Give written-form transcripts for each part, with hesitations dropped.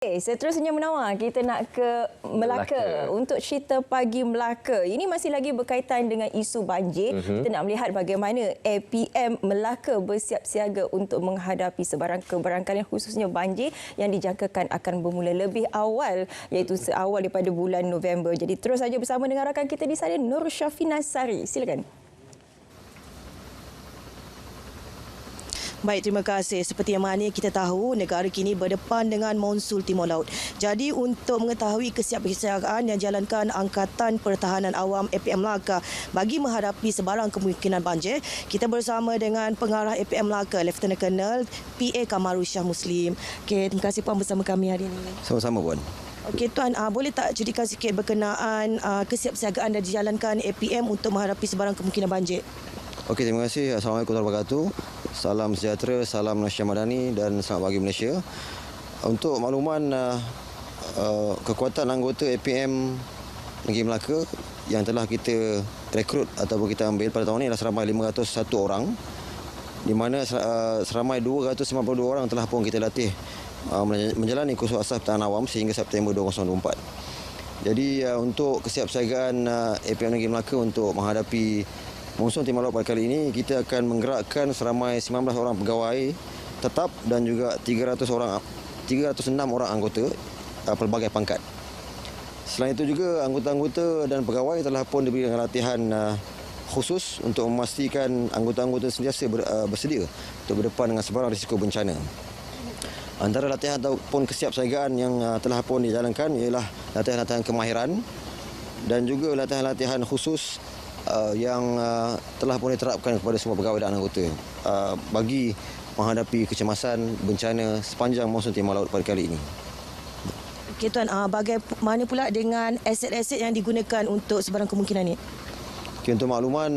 Seterusnya Munawar, kita nak ke Melaka untuk cerita Pagi Melaka. Ini masih lagi berkaitan dengan isu banjir. Kita nak melihat bagaimana APM Melaka bersiap siaga untuk menghadapi sebarang kebarangkalian khususnya banjir yang dijangkakan akan bermula lebih awal, iaitu seawal daripada bulan November. Jadi terus saja bersama dengan rakan kita di sana, Nur Syafina Sari. Silakan. Baik, terima kasih. Seperti yang mana kita tahu, negara kini berdepan dengan monsun Timur Laut. Jadi untuk mengetahui kesiapsiagaan yang dijalankan Angkatan Pertahanan Awam APM Melaka bagi menghadapi sebarang kemungkinan banjir, kita bersama dengan Pengarah APM Melaka, Lieutenant Colonel PA Kamaru Shah Muslim. Okey, terima kasih Puan bersama kami hari ini. Sama-sama Puan. Okey Tuan, boleh tak ceritakan sikit berkenaan kesiapsiagaan yang dijalankan APM untuk menghadapi sebarang kemungkinan banjir? Okey, terima kasih. Assalamualaikum warahmatullahi wabarakatuh. Salam sejahtera, salam Malaysia Madani dan selamat pagi Malaysia. Untuk makluman, kekuatan anggota APM Negeri Melaka yang telah kita rekrut ataupun kita ambil pada tahun ini adalah seramai 501 orang, di mana seramai 292 orang telah pun kita latih menjalani kursus asas pertahanan awam sehingga September 2024. Jadi untuk kesiapsiagaan APM Negeri Melaka untuk menghadapi monsun Timur Laut pada kali ini, kita akan menggerakkan seramai 19 orang pegawai tetap dan juga 306 orang anggota pelbagai pangkat. Selain itu juga anggota-anggota dan pegawai telah pun diberi latihan khusus untuk memastikan anggota-anggota sentiasa bersedia untuk berdepan dengan sebarang risiko bencana. Antara latihan ataupun kesiapsiagaan yang telah pun dijalankan ialah latihan-latihan kemahiran dan juga latihan-latihan khusus yang telah pun diterapkan kepada semua pegawai dan anggota bagi menghadapi kecemasan bencana sepanjang monsun Timur Laut pada kali ini. Okey Tuan, bagaimana pula dengan aset-aset yang digunakan untuk sebarang kemungkinan ini? Okay, untuk makluman,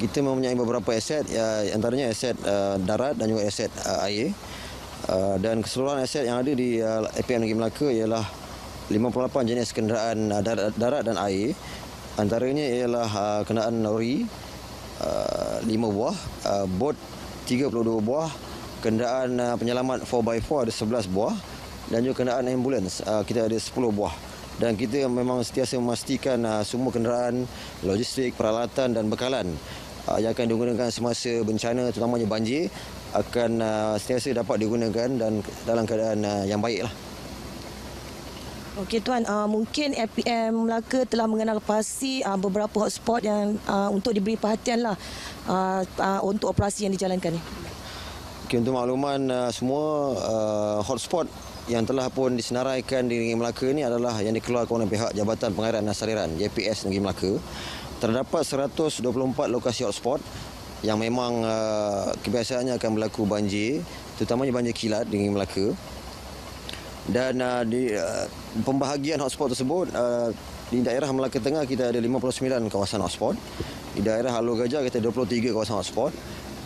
kita mempunyai beberapa aset, antaranya aset darat dan juga aset air. Dan keseluruhan aset yang ada di APM Negeri Melaka ialah 58 jenis kenderaan darat dan air. Antaranya ialah kenderaan lori 5 buah, bot 32 buah, kenderaan penyelamat 4x4 ada 11 buah dan juga kenderaan ambulans kita ada 10 buah. Dan kita memang sentiasa memastikan semua kenderaan, logistik, peralatan dan bekalan yang akan digunakan semasa bencana terutamanya banjir akan sentiasa dapat digunakan dan dalam keadaan yang baiklah. Okey Tuan, mungkin APM Melaka telah mengenal pasti beberapa hotspot yang untuk diberi perhatian lah untuk operasi yang dijalankan ni. Okay, untuk makluman, semua hotspot yang telah pun disenaraikan di Negeri Melaka ini adalah yang dikeluarkan oleh pihak Jabatan Pengairan dan Saliran JPS Negeri Melaka. Terdapat 124 lokasi hotspot yang memang kebiasaannya akan berlaku banjir, terutamanya banjir kilat di Negeri Melaka. Dan di pembahagian hotspot tersebut, di daerah Melaka Tengah kita ada 59 kawasan hotspot, di daerah Alor Gajah kita ada 23 kawasan hotspot,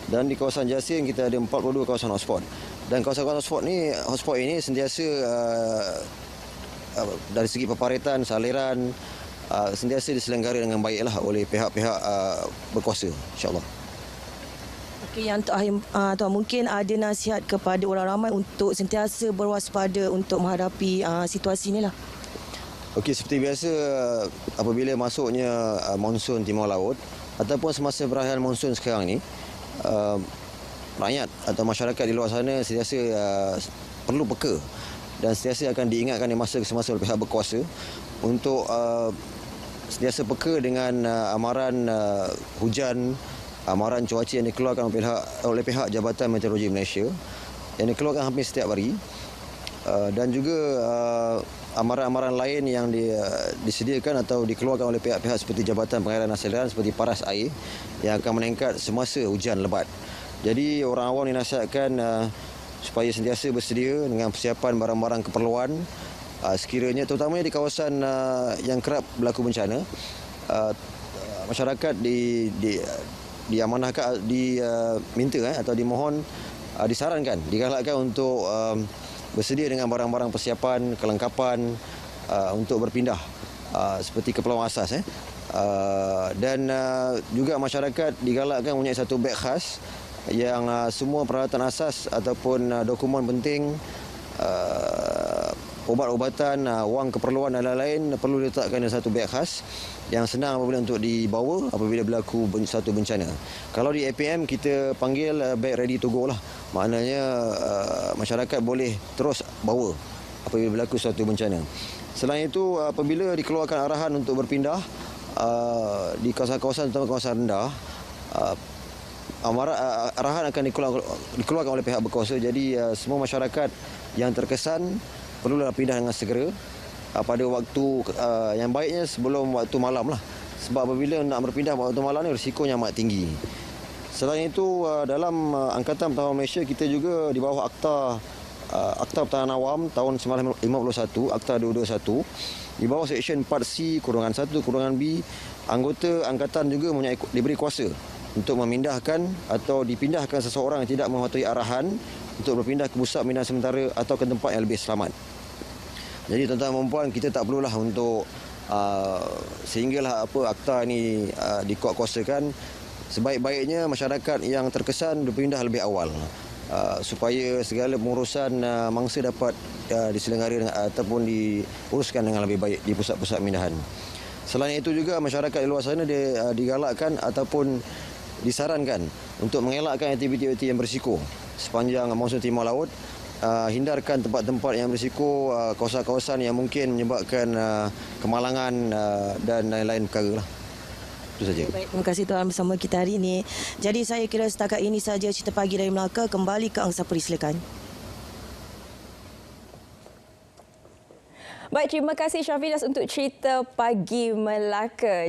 dan di kawasan Jasin kita ada 42 kawasan hotspot. Dan kawasan-kawasan hotspot ini sentiasa dari segi paparitan, saliran, sentiasa diselenggara dengan baiklah oleh pihak-pihak berkuasa, insya-Allah. Okey, yang terakhir Tuan, mungkin ada nasihat kepada orang ramai untuk sentiasa berwaspada untuk menghadapi situasi inilah. Okey, seperti biasa apabila masuknya monsun Timur Laut ataupun semasa perayaan monsun sekarang ni, rakyat atau masyarakat di luar sana sentiasa perlu peka dan sentiasa akan diingatkan di masa ke semasa oleh pihak berkuasa untuk sentiasa peka dengan amaran hujan, amaran cuaca yang dikeluarkan oleh pihak Jabatan Meteorologi Malaysia yang dikeluarkan hampir setiap hari, dan juga amaran-amaran lain yang disediakan atau dikeluarkan oleh pihak-pihak seperti Jabatan Pengairan dan Saliran seperti paras air yang akan meningkat semasa hujan lebat. Jadi orang awam dinasihatkan supaya sentiasa bersedia dengan persiapan barang-barang keperluan sekiranya, terutamanya di kawasan yang kerap berlaku bencana. Masyarakat diamanahkan, diminta atau dimohon, disarankan, digalakkan untuk bersedia dengan barang-barang persiapan, kelengkapan untuk berpindah seperti keperluan asas. Dan juga masyarakat digalakkan mempunyai satu beg khas yang semua peralatan asas ataupun dokumen penting Ubat-ubatan, wang keperluan dan lain-lain perlu diletakkan dalam satu beg khas yang senang apabila untuk dibawa apabila berlaku satu bencana. Kalau di APM kita panggil beg ready to go lah. Maknanya masyarakat boleh terus bawa apabila berlaku suatu bencana. Selain itu, apabila dikeluarkan arahan untuk berpindah di kawasan-kawasan terutama kawasan rendah, arahan akan dikeluarkan oleh pihak berkuasa. Jadi semua masyarakat yang terkesan perlulah pindah dengan segera pada waktu yang baiknya sebelum waktu malam lah. Sebab apabila nak berpindah waktu malam ni risikonya amat tinggi. Selain itu, dalam Angkatan Pertahanan Malaysia kita juga di bawah Akta Pertahanan Awam tahun 1951, Akta 221, di bawah Seksyen 4C-1-B, anggota angkatan juga diberi kuasa untuk memindahkan atau dipindahkan seseorang yang tidak mematuhi arahan untuk berpindah ke pusat pemindahan sementara atau ke tempat yang lebih selamat. Jadi tuan-tuan dan puan, kita tak perlulah untuk sehinggalah akta ini dikuatkuasakan. Sebaik-baiknya masyarakat yang terkesan berpindah lebih awal supaya segala pengurusan mangsa dapat diselenggara ataupun diuruskan dengan lebih baik di pusat-pusat pemindahan. Selain itu juga masyarakat di luar sana digalakkan ataupun disarankan untuk mengelakkan aktiviti-aktiviti yang berisiko sepanjang monsun timur laut. Hindarkan tempat-tempat yang berisiko, kawasan-kawasan yang mungkin menyebabkan kemalangan dan lain-lain perkara lah. Itu saja. Baik, terima kasih tuan bersama kita hari ini. Jadi saya kira setakat ini saja cerita pagi dari Melaka. Kembali ke Angsa Peri, silakan. Baik, terima kasih Syafilas untuk cerita pagi Melaka.